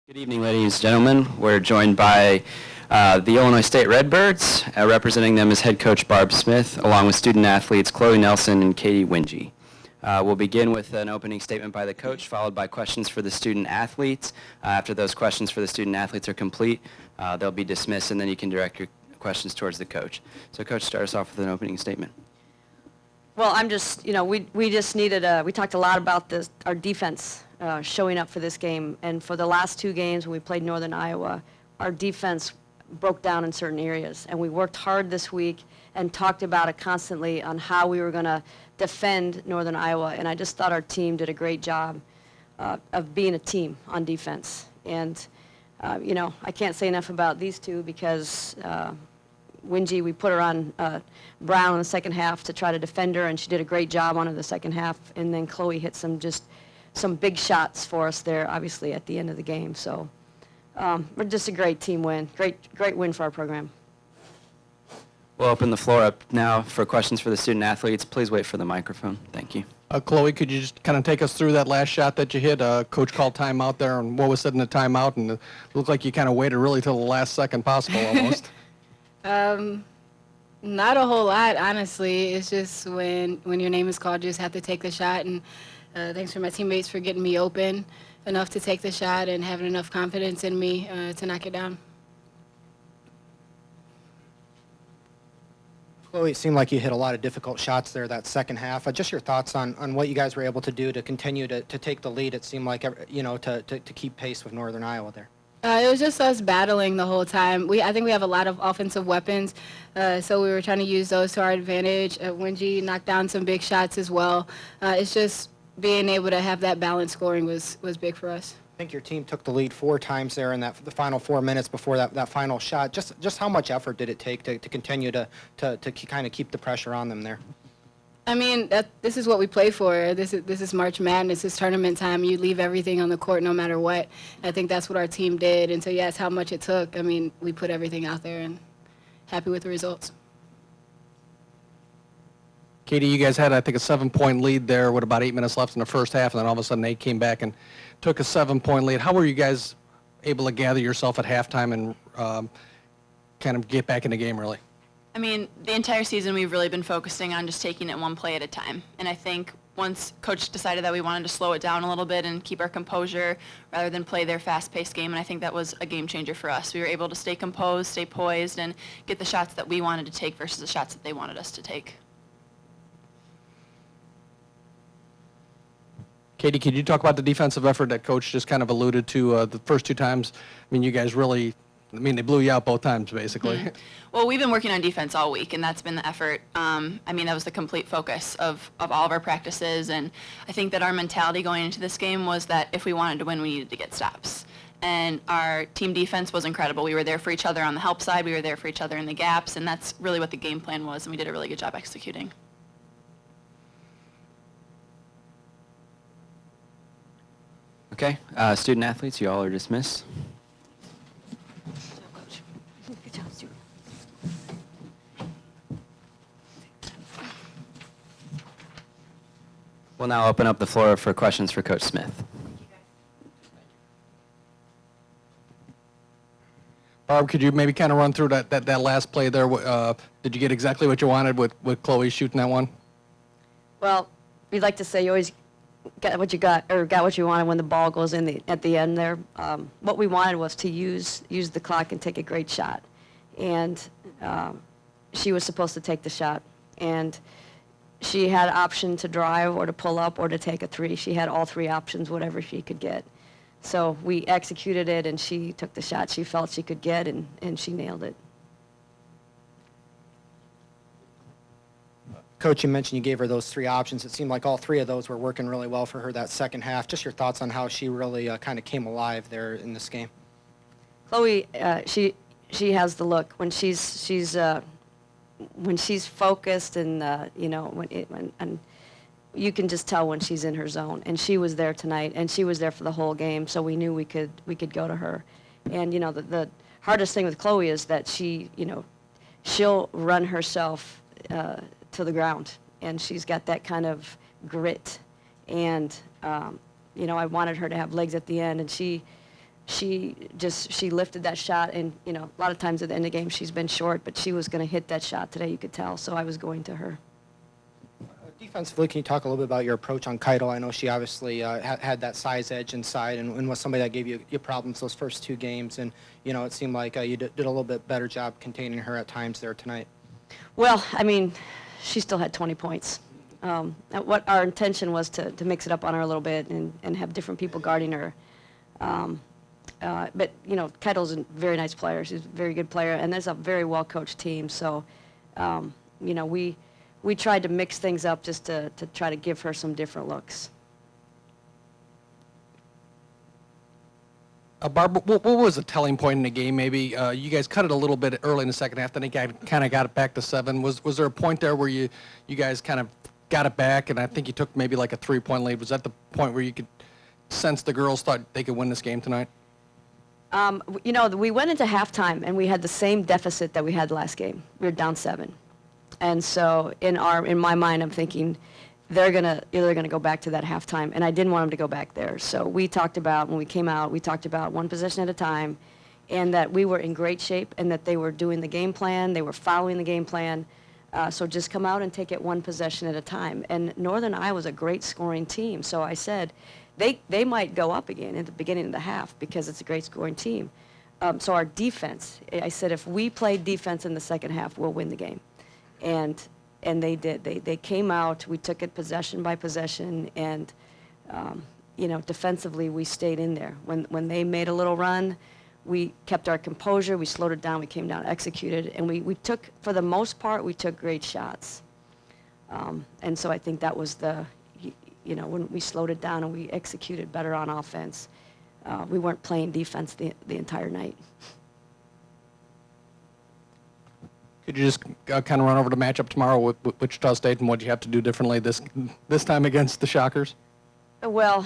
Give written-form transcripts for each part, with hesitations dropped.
Good evening, ladies and gentlemen. We're joined by the Illinois State Redbirds. Representing them is head coach Barb Smith, along with student athletes Chloe Nelson and Katie Wingy. We'll begin with an opening statement by the coach, followed by questions for the student athletes. After those questions for the student athletes are complete, they'll be dismissed, and then you can direct your questions towards the coach. So, Coach, start us off with an opening statement. Well, I'm just, we just needed we talked a lot about our defense showing up for this game. And for the last two games when we played Northern Iowa, our defense broke down in certain areas. And we worked hard this week and talked about it constantly on how we were going to defend Northern Iowa. And I just thought our team did a great job of being a team on defense. And, I can't say enough about these two because Wingy, we put her on Brown in the second half to try to defend her, and she did a great job on her the second half. And then Chloe hit some big shots for us there, obviously, at the end of the game. So we're just a great team win. Great win for our program. We'll open the floor up now for questions for the student athletes. Please wait for the microphone. Thank you. Chloe, could you just kind of take us through that last shot that you hit? Coach called timeout there, and what was said in the timeout? And it looked like you kind of waited really till the last second possible almost. Not a whole lot, honestly. It's just when your name is called, you just have to take the shot. And thanks for my teammates for getting me open enough to take the shot and having enough confidence in me to knock it down. Chloe, it seemed like you hit a lot of difficult shots there that second half. Just your thoughts on what you guys were able to do to continue to take the lead. It seemed like, to keep pace with Northern Iowa there. It was just us battling the whole time. I think we have a lot of offensive weapons, so we were trying to use those to our advantage. Wingy knocked down some big shots as well. It's just being able to have that balanced scoring was big for us. I think your team took the lead 4 times there in the final 4 minutes before that final shot. Just how much effort did it take to continue to kind of keep the pressure on them there? I mean, this is what we play for. This is March Madness. It's tournament time. You leave everything on the court no matter what. I think that's what our team did. And so, yes, how much it took. I mean, we put everything out there and happy with the results. Katie, you guys had, I think, a 7-point lead there with about 8 minutes left in the first half, and then all of a sudden they came back and took a 7-point lead. How were you guys able to gather yourself at halftime and kind of get back in the game, really? I mean, the entire season we've really been focusing on just taking it one play at a time. And I think once Coach decided that we wanted to slow it down a little bit and keep our composure rather than play their fast-paced game, and I think that was a game changer for us. We were able to stay composed, stay poised, and get the shots that we wanted to take versus the shots that they wanted us to take. Katie, could you talk about the defensive effort that Coach just kind of alluded to the first 2 times? I mean, you guys really, they blew you out both times, basically. Mm-hmm. Well, we've been working on defense all week, and that's been the effort. That was the complete focus of all of our practices, and I think that our mentality going into this game was that if we wanted to win, we needed to get stops. And our team defense was incredible. We were there for each other on the help side. We were there for each other in the gaps, and that's really what the game plan was, and we did a really good job executing. Okay, student athletes, you all are dismissed. Good job, Stu. We'll now open up the floor for questions for Coach Smith. Barb, could you maybe kind of run through that last play there? Did you get exactly what you wanted with Chloe shooting that one? Well, we'd like to say you always got what you got, or got what you wanted when the ball goes in at the end there. What we wanted was to use the clock and take a great shot. And she was supposed to take the shot. And she had option to drive or to pull up or to take a 3. She had all 3 options, whatever she could get. So we executed it, and she took the shot she felt she could get, and she nailed it. Coach, you mentioned you gave her those 3 options. It seemed like all 3 of those were working really well for her that second half. Just your thoughts on how she really kind of came alive there in this game. Chloe, she has the look when she's focused, and and you can just tell when she's in her zone. And she was there tonight, and she was there for the whole game. So we knew we could go to her. And the hardest thing with Chloe is that she'll run herself to the ground, and she's got that kind of grit. And I wanted her to have legs at the end, and she she lifted that shot, and, you know, a lot of times at the end of the game, she's been short, but she was going to hit that shot today, you could tell, so I was going to her. Defensively, can you talk a little bit about your approach on Keitel? I know she obviously had that size edge inside and was somebody that gave you problems those first 2 games. And, you know, it seemed like you did a little bit better job containing her at times there tonight. Well, I mean, she still had 20 points. What our intention was to mix it up on her a little bit and have different people guarding her. But, you know, Keitel's a very nice player. She's a very good player, and there's a very well-coached team. So, you know, we tried to mix things up just to try to give her some different looks. Barb, what was a telling point in the game? Maybe you guys cut it a little bit early in the second half, then you kind of got it back to 7. Was there a point there where you guys kind of got it back, and I think you took maybe like a 3-point lead? Was that the point where you could sense the girls thought they could win this game tonight? You know, we went into halftime, and we had the same deficit that we had last game. We were down 7. And so in my mind, I'm thinking they're gonna go back to that halftime, and I didn't want them to go back there. So we talked about, when we came out, we talked about 1 possession at a time, and that we were in great shape, and that they were doing the game plan, they were following the game plan. So just come out and take it 1 possession at a time. And Northern Iowa's a great scoring team, so I said they might go up again at the beginning of the half because it's a great scoring team. So our defense, I said, if we play defense in the second half, we'll win the game. And they did. They came out. We took it possession by possession, and you know, defensively we stayed in there. When they made a little run, we kept our composure. We slowed it down. We came down, executed, and we took, for the most part, we took great shots. And so I think that was you know, when we slowed it down and we executed better on offense. We weren't playing defense the entire night. Could you just kind of run over the matchup tomorrow with Wichita State and what you have to do differently this time against the Shockers? Well,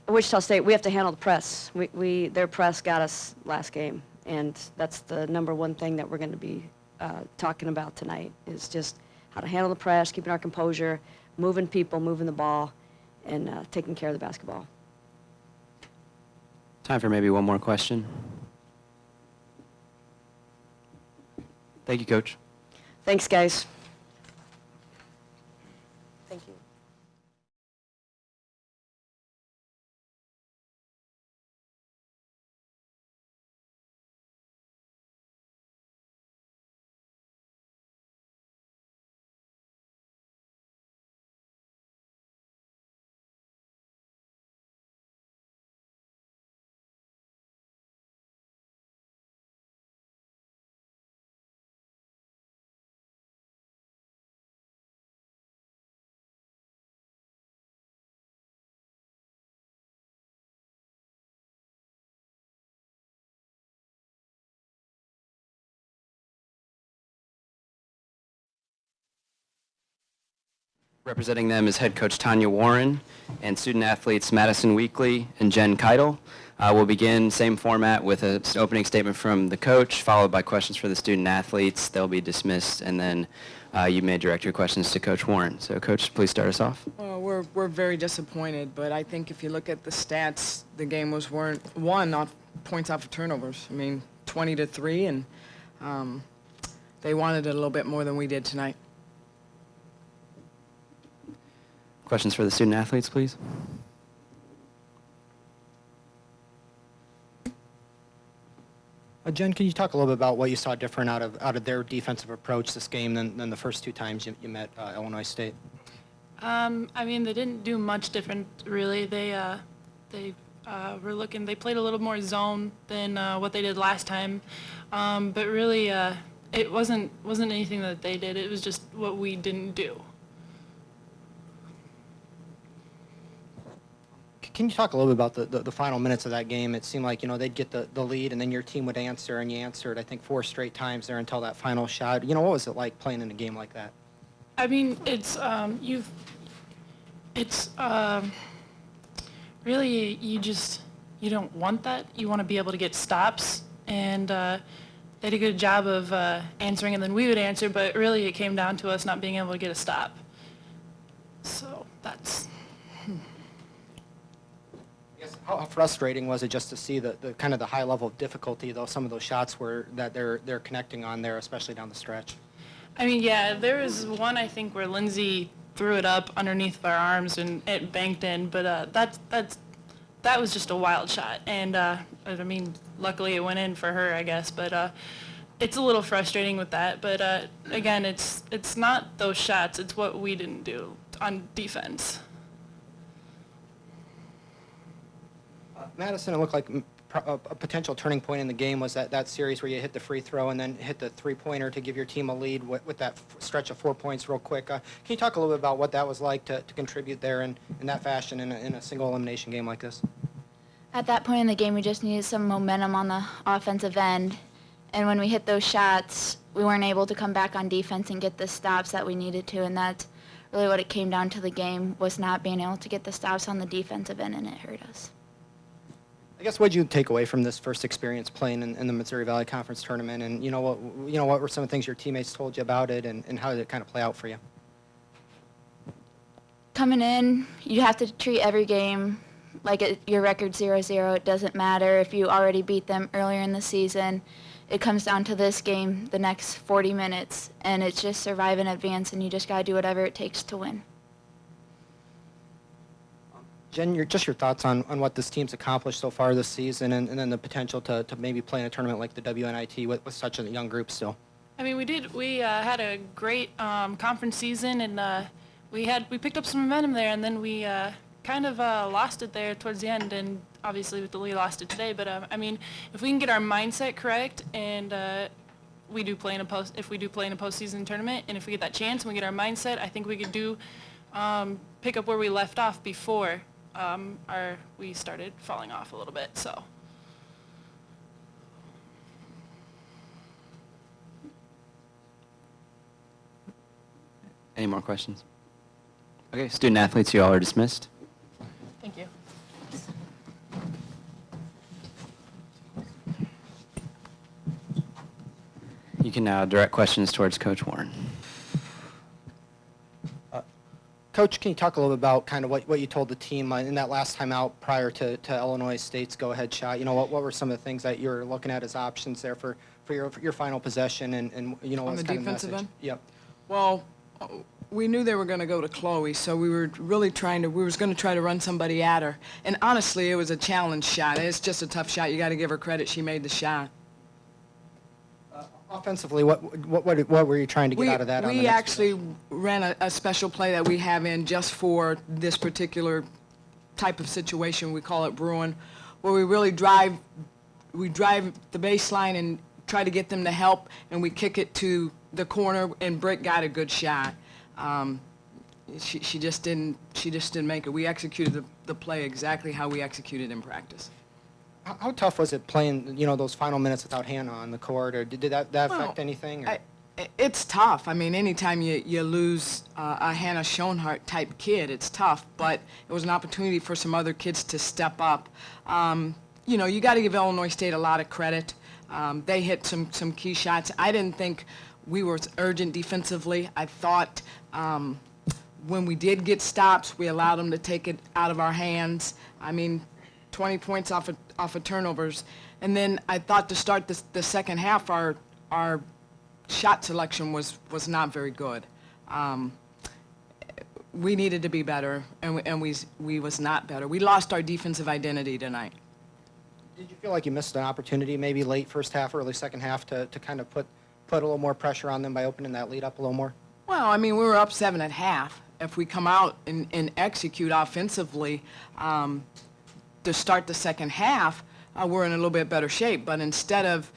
Wichita State, we have to handle the press. Their press got us last game, and that's the #1 thing that we're going to be talking about tonight, is just how to handle the press, keeping our composure, moving people, moving the ball, and taking care of the basketball. Time for maybe one more question. Thank you, Coach. Thanks, guys. Thank you. Representing them is head coach Tanya Warren and student athletes Madison Weekly and Jen Keitel. We'll begin same format with an opening statement from the coach, followed by questions for the student athletes. They'll be dismissed, and then you may direct your questions to Coach Warren. So, Coach, please start us off. We're very disappointed, but I think if you look at the stats, the game was won off points off of turnovers. I mean, 20-3, and they wanted it a little bit more than we did tonight. Questions for the student athletes, please. Jen, can you talk a little bit about what you saw different out of their defensive approach this game than the first 2 times you met Illinois State? I mean, they didn't do much different, really. They played a little more zone than what they did last time, but really, it wasn't anything that they did. It was just what we didn't do. Can you talk a little bit about the final minutes of that game? It seemed like, you know, they'd get the lead, and then your team would answer, and you answered, I think, 4 straight times there until that final shot. You know, what was it like playing in a game like that? I mean, it's really, you don't want that. You want to be able to get stops, and they did a good job of answering, and then we would answer, but really it came down to us not being able to get a stop. So that's... How frustrating was it just to see the kind of the high level of difficulty, though, some of those shots were that they're connecting on there, especially down the stretch? I mean, yeah, there was one, I think, where Lindsay threw it up underneath of our arms and it banked in, but that was just a wild shot. And, I mean, luckily it went in for her, I guess, but it's a little frustrating with that. But, again, it's not those shots, it's what we didn't do on defense. Madison, it looked like a potential turning point in the game was that series where you hit the free throw and then hit the three-pointer to give your team a lead with that stretch of 4 points real quick. Can you talk a little bit about what that was like to contribute there in that fashion in a single elimination game like this? At that point in the game, we just needed some momentum on the offensive end. And when we hit those shots, we weren't able to come back on defense and get the stops that we needed to. And that's really what it came down to the game, was not being able to get the stops on the defensive end, and it hurt us. I guess what did you take away from this first experience playing in the Missouri Valley Conference tournament, and what were some of the things your teammates told you about it, and how did it kind of play out for you? Coming in, you have to treat every game like your record 0-0. It doesn't matter if you already beat them earlier in the season. It comes down to this game, the next 40 minutes, and it's just survive and advance, and you just got to do whatever it takes to win. Jen, your thoughts on what this team's accomplished so far this season, and then the potential to maybe play in a tournament like the WNIT with such a young group still. I mean, we had a great conference season, and we picked up some momentum there, and then we kind of lost it there towards the end, and obviously we lost it today. But I mean, if we can get our mindset correct, and if we do play in a postseason tournament, and if we get that chance and we get our mindset, I think we could pick up where we left off before we started falling off a little bit. So. Any more questions? Okay, student athletes, you all are dismissed. Thank you. You can now direct questions towards Coach Warren. Coach, can you talk a little bit about kind of what you told the team in that last time out prior to Illinois State's go-ahead shot? What were some of the things that you were looking at as options there for your final possession, and On what's the kind of defensive message? end? Yep. Well, we knew they were going to go to Chloe, so we were really going to try to run somebody at her. And honestly, it was a challenge shot. It's just a tough shot. You got to give her credit. She made the shot. Offensively, what were you trying to get out of that? on the We next actually ran a special play that we have in just for this particular type of situation. We call it Bruin, where we really drive the baseline and try to get them to help, and we kick it to the corner, and Britt got a good shot. She just didn't make it. We executed the play exactly how we executed in practice. How tough was it playing, those final minutes without Hannah on the court, or did that affect anything? Or? It's tough. I mean, anytime you lose a Hannah Schoenhart type kid, it's tough, but it was an opportunity for some other kids to step up. You got to give Illinois State a lot of credit. They hit some key shots. I didn't think we were urgent defensively. I thought when we did get stops, we allowed them to take it out of our hands. I mean, 20 points off of turnovers. And then I thought to start the second half, our shot selection was not very good. We needed to be better, and we was not better. We lost our defensive identity tonight. Did you feel like you missed an opportunity, maybe late first half, early second half, to kind of put a little more pressure on them by opening that lead up a little more? Well, I mean, we were up 7 at half. If we come out and execute offensively to start the second half, we're in a little bit better shape. But instead of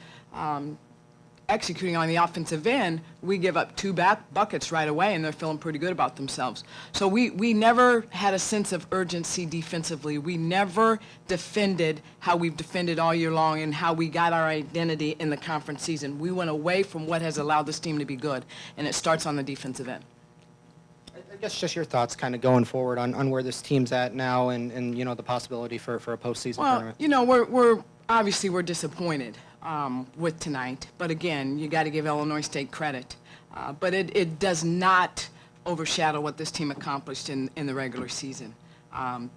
executing on the offensive end, we give up 2 buckets right away, and they're feeling pretty good about themselves. So we never had a sense of urgency defensively. We never defended how we've defended all year long and how we got our identity in the conference season. We went away from what has allowed this team to be good, and it starts on the defensive end. I guess just your thoughts kind of going forward on where this team's at now, and the possibility for a postseason tournament. We're obviously disappointed with tonight, but again, you got to give Illinois State credit. But it does not overshadow what this team accomplished in the regular season.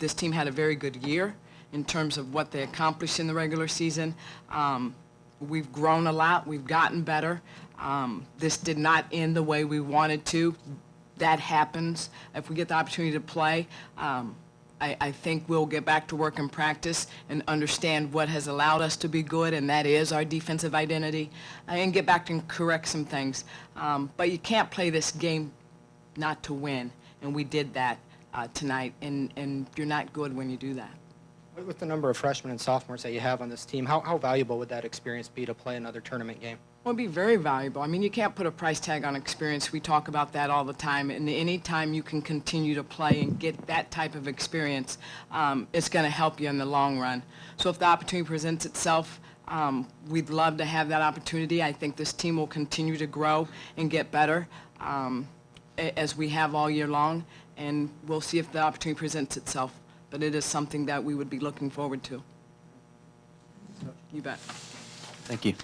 This team had a very good year, in terms of what they accomplished in the regular season. We've grown a lot. We've gotten better. This did not end the way we wanted to. That happens. If we get the opportunity to play, I think we'll get back to work and practice and understand what has allowed us to be good, and that is our defensive identity, and get back and correct some things. But you can't play this game not to win, and we did that tonight, and you're not good when you do that. With the number of freshmen and sophomores that you have on this team, how valuable would that experience be to play another tournament game? Well, it'd be very valuable. I mean, you can't put a price tag on experience. We talk about that all the time. And any time you can continue to play and get that type of experience, it's going to help you in the long run. So if the opportunity presents itself, we'd love to have that opportunity. I think this team will continue to grow and get better as we have all year long. And we'll see if the opportunity presents itself. But it is something that we would be looking forward to. You bet. Thank you.